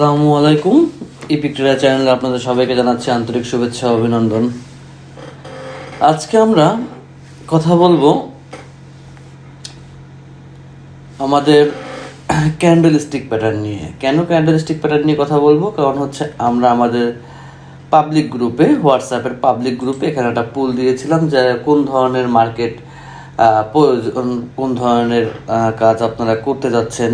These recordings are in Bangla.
আসসালামু আলাইকুম। ইপিক্রিয়া চ্যানেলে আপনাদের সবাইকে জানাচ্ছি আন্তরিক শুভেচ্ছা ও অভিনন্দন। আজকে আমরা কথা বলবো আমাদের ক্যান্ডেলস্টিক প্যাটার্ন নিয়ে। কেন ক্যান্ডেলস্টিক প্যাটার্ন নিয়ে কথা বলবো? কারণ হচ্ছে আমরা আমাদের পাবলিক গ্রুপে, হোয়াটসঅ্যাপের পাবলিক গ্রুপে এখানে একটা পুল দিয়েছিলাম যে কোন ধরনের মার্কেট প্রয়োজন, কোন ধরনের কাজ আপনারা করতে যাচ্ছেন,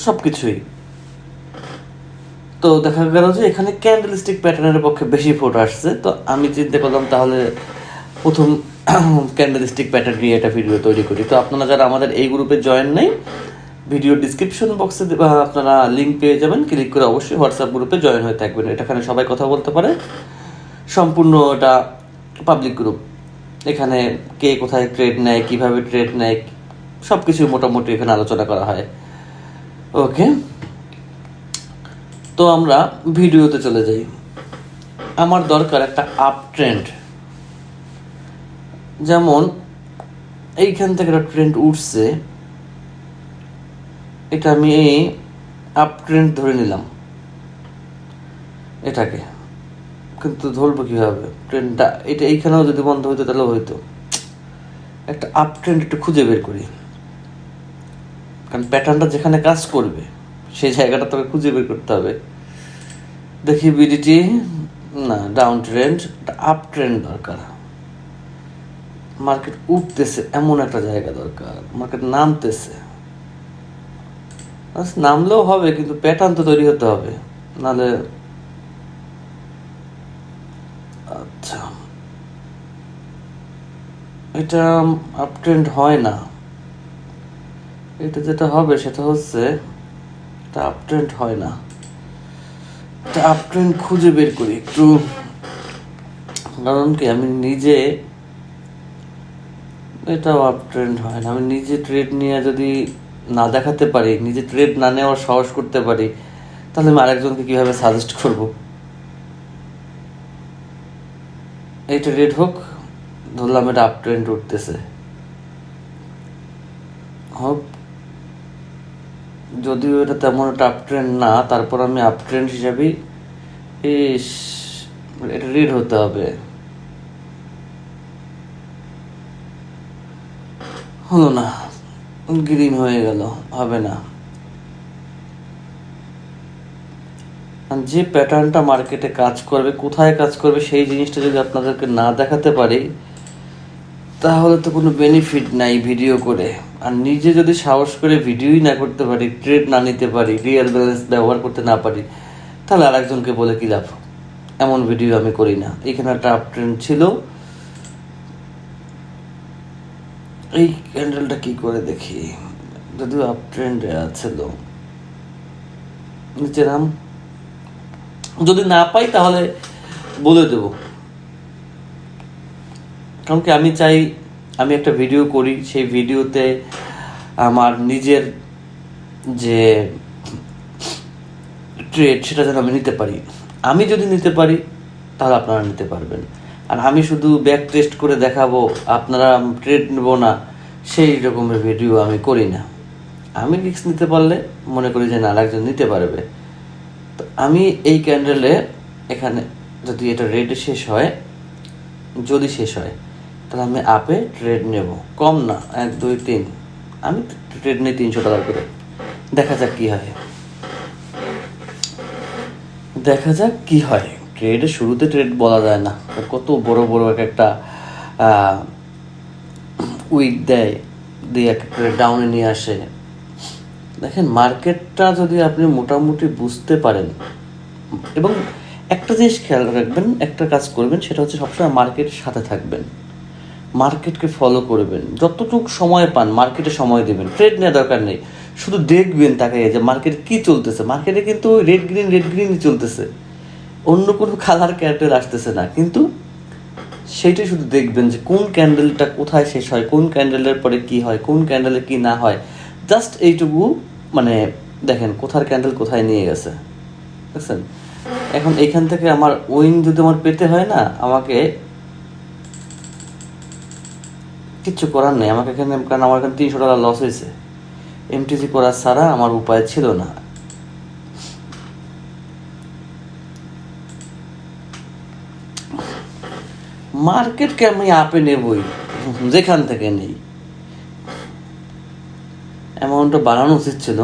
সব কিছুই। তো দেখা গেল যে এখানে ক্যান্ডেলস্টিক প্যাটার্নের পক্ষে বেশি ফোটো আসছে। তো আমি চিন্তা করলাম তাহলে প্রথম ক্যান্ডেলস্টিক প্যাটার্ন নিয়ে একটা ভিডিও তৈরি করি। তো আপনারা যারা আমাদের এই গ্রুপে জয়েন নেই, ভিডিও ডিসক্রিপশন বক্সে আপনারা লিঙ্ক পেয়ে যাবেন, ক্লিক করে অবশ্যই হোয়াটসঅ্যাপ গ্রুপে জয়েন হয়ে থাকবেন। এখানে সবাই কথা বলতে পারে, সম্পূর্ণ এটা পাবলিক গ্রুপ। এখানে কে কোথায় ট্রেড নেয়, কীভাবে ট্রেড নেয়, সব কিছু মোটামুটি এখানে আলোচনা করা হয়। ওকে, তো আমরা ভিডিওতে চলে যাই। আমার দরকার একটা আপ ট্রেন্ড, যেমন এইখান থেকে একটা ট্রেন্ড উঠছে, এটা আমি আপ ট্রেন্ড ধরে নিলাম এটাকে, কিন্তু ধরবো কীভাবে ট্রেন্ডটা? এটা এইখানেও যদি বন্ধ হইতো তাহলে হইতো। একটা আপ ট্রেন্ড একটু খুঁজে বের করি, কারণ প্যাটার্নটা যেখানে কাজ করবে সেই জায়গাটা তোকে খুঁজে বের করতে হবে। দেখি বিডিটি না, ডাউন ট্রেন্ড, আপ ট্রেন্ড দরকার। মার্কেট উঠতেছে এমন একটা জায়গা দরকার, মার্কেট নামতেছে, নামলেও হবে কিন্তু প্যাটার্ন তো তৈরি হতে হবে, নাহলে। আচ্ছা, এটা আপ ট্রেন্ড হয় না। এটা যেটা হবে সেটা হচ্ছে এটা আপ ট্রেন্ড হয় না। এটা আপ ট্রেন্ড খুঁজে বের করি একটু, কারণ কি আমি নিজে, এটাও আপ ট্রেন্ড হয় না। আমি নিজে ট্রেড নিয়ে যদি না দেখাতে পারি, নিজে ট্রেড না নেওয়ার সাহস করতে পারি, তাহলে আমি আরেকজনকে কীভাবে সাজেস্ট করব? এইটা রেড হোক, ধরলাম এটা আপ ট্রেন্ড উঠতেছে, হোক, যদিও এটা তেমন একটা আপ ট্রেন্ড না, তারপর আমি আপ ট্রেন্ড হিসাবেই এটা রিড হতে হবে। হলো না, গ্রিন হয়ে গেল, হবে না। যে প্যাটার্নটা মার্কেটে কাজ করবে, কোথায় কাজ করবে, সেই জিনিসটা যদি আপনাদেরকে না দেখাতে পারি, তাহলে তো কোনো বেনিফিট নাই ভিডিও করে। আর নিজে যদি সাহস করে ভিডিওই না করতে পারি, ট্রেড না নিতে পারি, রিয়েল ব্যালেন্স ব্যবহার করতে না পারি, তাহলে আরেকজনকে বলে কী লাভ? এমন ভিডিও আমি করি না। এখানে একটা আপ ট্রেন্ড ছিল, এই ক্যান্ডেলটা কি করে দেখি, যদিও আপ ট্রেন্ডে ছিল, নিচে নাম, যদি না পাই তাহলে বলে দেব। কারণ কি আমি চাই আমি একটা ভিডিও করি, সেই ভিডিওতে আমার নিজের যে ট্রেড সেটা যেন আমি নিতে পারি। আমি যদি নিতে পারি তাহলে আপনারা নিতে পারবেন। আর আমি শুধু ব্যাক টেস্ট করে দেখাবো, আপনারা ট্রেড নেব না, সেই রকমের ভিডিও আমি করি না। আমি রিস্ক নিতে পারলে মনে করি যে না, আরেকজন নিতে পারবে। তো আমি এই ক্যান্ডেলে এখানে যদি এটা রেডে শেষ হয়, যদি শেষ হয়, তাহলে আমি আপে ট্রেড নেব, কম না, 1 2 3, আমি ট্রেড নিই 300 টাকা করে। দেখা যাক কি হয়, দেখা যাক কি হয়। ট্রেডের শুরুতে ট্রেড বলা যায় না, কত বড় বড় একটা উইক দেয়, দিয়ে একটা ডাউনে নিয়ে আসে। দেখেন, মার্কেটটা যদি আপনি মোটামুটি বুঝতে পারেন, এবং একটা জিনিস খেয়াল রাখবেন, একটা কাজ করবেন, সেটা হচ্ছে সবসময় মার্কেটের সাথে থাকবেন, মার্কেটকে ফলো করবেন, যতটুকু সময় পান মার্কেটে সময় দেবেন। ট্রেড নেওয়ার দরকার নেই, শুধু দেখবেন তাকে যে মার্কেটে কী চলতেছে। মার্কেটে কিন্তু রেড গ্রিনই চলতেছে, অন্য কোনো কালার ক্যান্ডেল আসতেছে না, কিন্তু সেইটাই শুধু দেখবেন যে কোন ক্যান্ডেলটা কোথায় শেষ হয়, কোন ক্যান্ডেলের পরে কি হয়, কোন ক্যান্ডেলে কি না হয়। জাস্ট এইটুকু মানে দেখেন কোথার ক্যান্ডেল কোথায় নিয়ে গেছে, বুঝছেন? এখন এইখান থেকে আমার উইন যদি আমার পেতে হয় না, আমাকে কিচ্ছু করার নেই আমাকে এখানে, কারণ আমার এখানে 300 টাকা লস হয়েছে। এমটিজি করা ছাড়া আমার উপায় ছিল না। মার্কেটকে আমি আপে নেবই, যেখান থেকে নেই। অ্যামাউন্টটা বাড়ানো উচিত ছিল।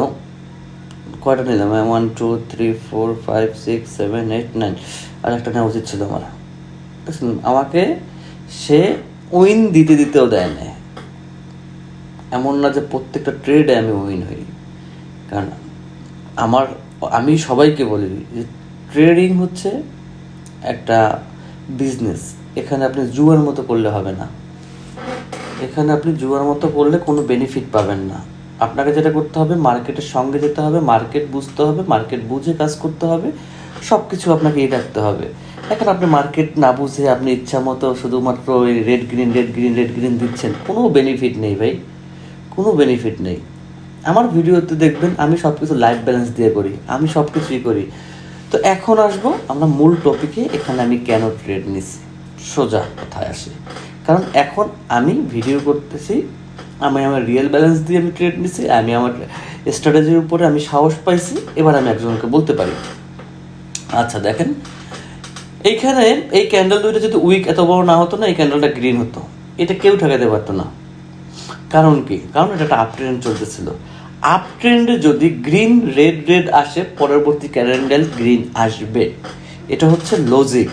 কয়টা নিলাম? 1 2 3 4 5 6 7 8 9, আর একটা নেওয়া উচিত ছিল আমার। আমাকে সে উইন দিতেও দেয় না। এমন না যে প্রত্যেকটা ট্রেডে আমি উইন হই, কারণ আমি সবাইকে বলি যে ট্রেডিং হচ্ছে একটা বিজনেস। এখানে আপনি জুয়ার মতো করলে হবে না। এখানে আপনি জুয়ার মতো করলে কোনো বেনিফিট পাবেন না। আপনাকে যেটা করতে হবে, মার্কেটের সঙ্গে যেতে হবে, মার্কেট বুঝতে হবে, মার্কেট বুঝে কাজ করতে হবে, সব কিছু আপনাকে রাখতে হবে। এখন আপনি মার্কেট না বুঝে আপনি ইচ্ছা মতো শুধুমাত্র ওই রেড গ্রিন দিচ্ছেন, কোনো বেনিফিট নেই ভাই, কোনো বেনিফিট নেই। আমার ভিডিওতে দেখবেন আমি সব কিছু লাইফ ব্যালেন্স দিয়ে করি, আমি সব কিছুই করি। তো এখন আসবো আমরা মূল টপিকে। এখানে আমি কেন ট্রেড নিছি, সোজা কথায় আসি। কারণ এখন আমি ভিডিও করতেছি, আমি আমার রিয়েল ব্যালেন্স দিয়ে আমি ট্রেড নিছি, আমি আমার স্ট্র্যাটেজির উপরে আমি সাহস পাইছি, এবার আমি একজনকে বলতে পারি। আচ্ছা দেখেন, এইখানে এই ক্যান্ডেল দুইটা যদি উইক এত বড় না হতো না, এই ক্যান্ডেলটা গ্রিন হতো, এটা কেউ ঠেকাতে পারতো না। কারণ কি? কারণ এটা একটা আপ ট্রেন্ড চলতেছিল। আপ ট্রেন্ডে যদি গ্রিন রেড আসে, পরবর্তী ক্যান্ডেল গ্রিন আসবে, এটা হচ্ছে লজিক।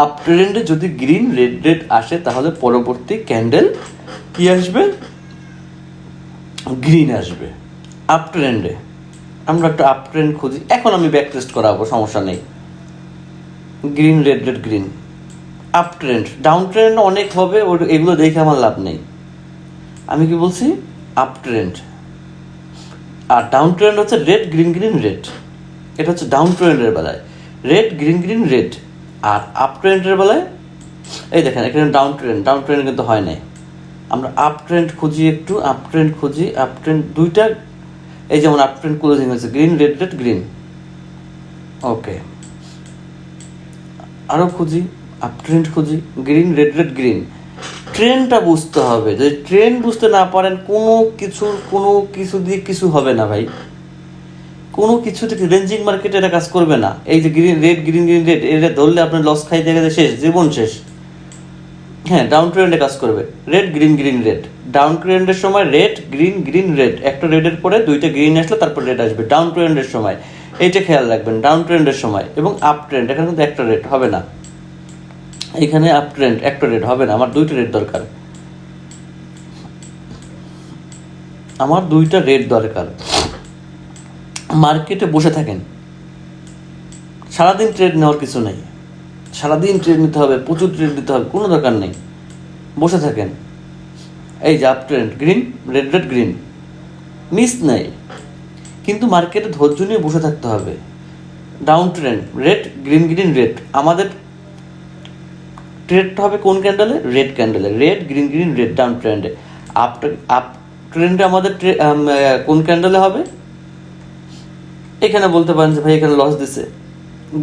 আপ ট্রেন্ডে যদি গ্রিন রেড আসে, তাহলে পরবর্তী ক্যান্ডেল কি আসবে? গ্রিন আসবে। আপ ট্রেন্ডে আমরা একটা আপ ট্রেন্ড খুঁজি। এখন আমি ব্যাক টেস্ট করাবো, সমস্যা নেই। Green red green, up trend. Down trend অনেক হবে, এগুলো দেখে আমার লাভ নেই। আমি কি বলছি? Up trend. আর ডাউন ট্রেন্ড হচ্ছে রেড গ্রিন রেড। এটা হচ্ছে ডাউন ট্রেন্ডের বেলায় রেড গ্রিন রেড। আর আপ ট্রেন্ডের বেলায় এই দেখেন, এখানে ডাউন ট্রেন্ড কিন্তু হয় নাই। আমরা আপ ট্রেন্ড খুঁজি, একটু আপ ট্রেন্ড খুঁজি। আপ ট্রেন্ড দুইটা, এই যেমন আপ ট্রেন্ড ক্লোজিং হয়েছে গ্রিন রেড গ্রিন, ওকে। আরও খুঁজি, আপ ট্রেন্ড খুঁজি, গ্রিন রেড গ্রিন। ট্রেন্ডটা বুঝতে হবে। যদি ট্রেন্ড বুঝতে না পারেন, কোনো কিছু দিয়ে কিছু হবে না ভাই। কোনো কিছু থেকে রেঞ্জিং মার্কেটে এটা কাজ করবে না। এই যে গ্রিন রেড এটা ধরলে আপনার লস খাইতে গেলে শেষ, জীবন শেষ। হ্যাঁ, ডাউন ট্রেন্ডে কাজ করবে রেড গ্রিন রেড। ডাউন ট্রেন্ডের সময় রেড গ্রিন রেড, একটা রেডের পরে দুইটা গ্রিন আসলে তারপর রেড আসবে ডাউন ট্রেন্ডের সময়। এইটা খেয়াল রাখবেন ডাউন ট্রেন্ডের সময়। এবং আপ ট্রেন্ড, এখানে কিন্তু একটা রেড হবে না। এইখানে আপ ট্রেন্ড একটা রেড হবে না, আমার দুইটা রেড দরকার। আমার দুইটা রেড দরকার। মার্কেটে বসে থাকেন, সারাদিন ট্রেড নেওয়ার কিছু নেই। সারাদিন ট্রেড নিতে হবে, প্রচুর ট্রেড নিতে হবে, কোনো দরকার নেই। বসে থাকেন। এই যে up trend green red green, miss নেই। কিন্তু মার্কেটে ধৈর্য নিয়ে বসে থাকতে হবে। Down trend red green red, আমাদের ট্রেডটা হবে কোন ক্যান্ডেলে? রেড ক্যান্ডেলে, রেড গ্রিন রেড ডাউন ট্রেন্ডে। আপ ট্রেন্ডে আমাদের কোন ক্যান্ডেলে হবে? এখানে বলতে পারেন যে ভাই এখানে লস দিছে,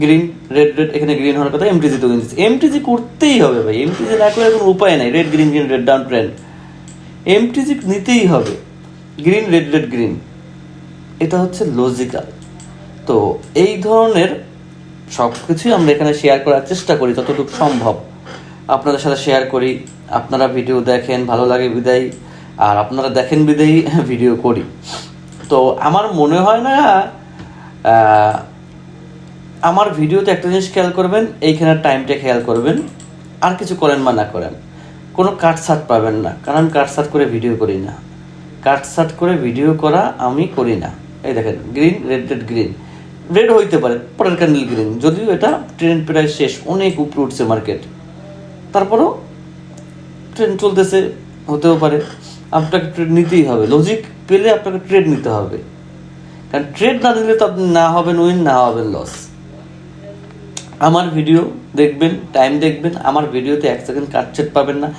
গ্রিন রেড এখানে গ্রিন হওয়ার কথা, এমটিজি তো কিনতেছে। এমটিজি করতেই হবে ভাই, এমটিজি না করে কোনো উপায় নাই। Red green red down trend, MTG নিতেই হবে। গ্রিন রেড গ্রিন, এটা হচ্ছে লজিক্যাল। তো এই ধরনের সব কিছুই আমরা এখানে শেয়ার করার চেষ্টা করি যতটুকু সম্ভব, আপনাদের সাথে শেয়ার করি। আপনারা ভিডিও দেখেন, ভালো লাগে বিদায়, আর আপনারা দেখেন বিদায় ভিডিও করি। তো আমার মনে হয় না, আমার ভিডিওতে একটা জিনিস খেয়াল করবেন, এইখানে টাইমটা খেয়াল করবেন। আর কিছু করেন বা না করেন, কোনো কাটছাট পাবেন না, কারণ কাটছাট করে ভিডিও করি না। কাটছাট করে ভিডিও করা আমি করি না। এই দেখেন গ্রিন রেড গ্রিন, রেড হইতে পারে, পরের ক্যান্ডেল গ্রিন, যদিও এটা ট্রেন্ড প্রায় শেষ, অনেক উপরে উঠছে মার্কেট, তারপরেও ট্রেন্ড চলতেছে, হতেও পারে। আপনাকে ট্রেড নিতেই হবে, লজিক পেলে আপনাকে ট্রেড নিতে হবে। কারণ ট্রেড না দিলে তো আপনি না হবেন উইন, না হবেন লস। আমার ভিডিও দেখবেন, টাইম দেখবেন, আমার ভিডিওতে 1 সেকেন্ড কাটছেট পাবেন না।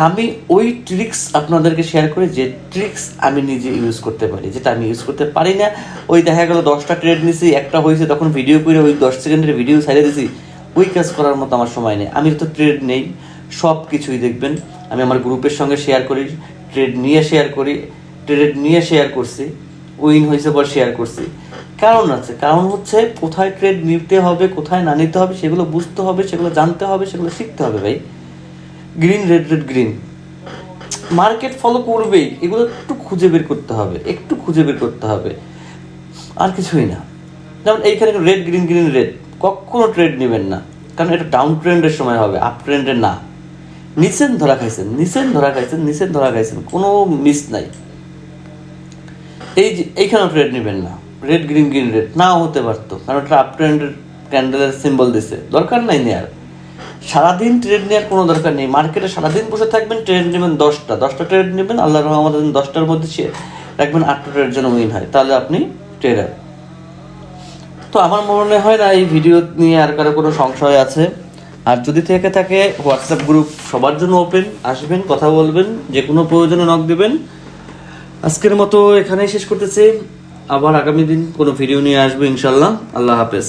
আমি ওই ট্রিক্স আপনাদেরকে শেয়ার করি যে ট্রিক্স আমি নিজে ইউজ করতে পারি, যেটা আমি ইউজ করতে পারি না। ওই দেখা গেল 10টা ট্রেড নিছি, একটা হয়েছে, তখন ভিডিও করে ওই 10 সেকেন্ডের ভিডিও ছাড়িয়ে দিছি। ওই কাজ করার মতো আমার সময় নেই। আমি তো ট্রেড নেই, সব কিছুই দেখবেন আমি আমার গ্রুপের সঙ্গে শেয়ার করি, ট্রেড নিয়ে শেয়ার করি, ট্রেড নিয়ে শেয়ার করছি, উইন হয়েছে পর শেয়ার করছি। কারণ আছে, কারণ হচ্ছে কোথায় ট্রেড নিতে হবে, কোথায় না নিতে হবে, সেগুলো বুঝতে হবে, সেগুলো জানতে হবে, সেগুলো শিখতে হবে ভাই। Green red red green, market follow করবেই, এগুলো একটু খুঁজে বের করতে হবে, একটু খুঁজে বের করতে হবে, আর কিছুই না। যেমন এইখানে রেড গ্রিন গ্রিন রেড, কখনো ট্রেড নেবেন না, কারণ এটা ডাউন ট্রেন্ডের সময় হবে, আপ ট্রেন্ডের না। নিচেন ধরা খাইছেন, নিচেন ধরা খাইছেন, নিচেন ধরা খাইছেন, কোনো মিস নাই। এই যে এইখানেও ট্রেড নেবেন না, রেড গ্রিন গ্রিন রেড নাও হতে পারতো, কারণ এটা আপ ট্রেন্ডের ক্যান্ডেলের সিম্বল দিছে, দরকার নাই নেয়ার। সারাদিন ট্রেড নেওয়ার কোনো দরকার নেই, মার্কেটে সারাদিন বসে থাকবেন, ট্রেড নেবেন 10টা ট্রেড নেবেন, আল্লাহ রহমত 10টার মধ্যে রাখবেন 8টা ট্রেড যেন উইন হয়, তাহলে আপনি ট্রেডার। তো আমার মনে হয় না এই ভিডিও নিয়ে আর কারো কোনো সংশয় আছে। আর যদি থেকে থাকে, হোয়াটসঅ্যাপ গ্রুপ সবার জন্য ওপেন, আসবেন, কথা বলবেন, যে কোনো প্রয়োজনে নক দেবেন। আজকের মতো এখানেই শেষ করতেছি, আবার আগামী দিন কোনো ভিডিও নিয়ে আসবো ইনশাল্লাহ। আল্লাহ হাফেজ।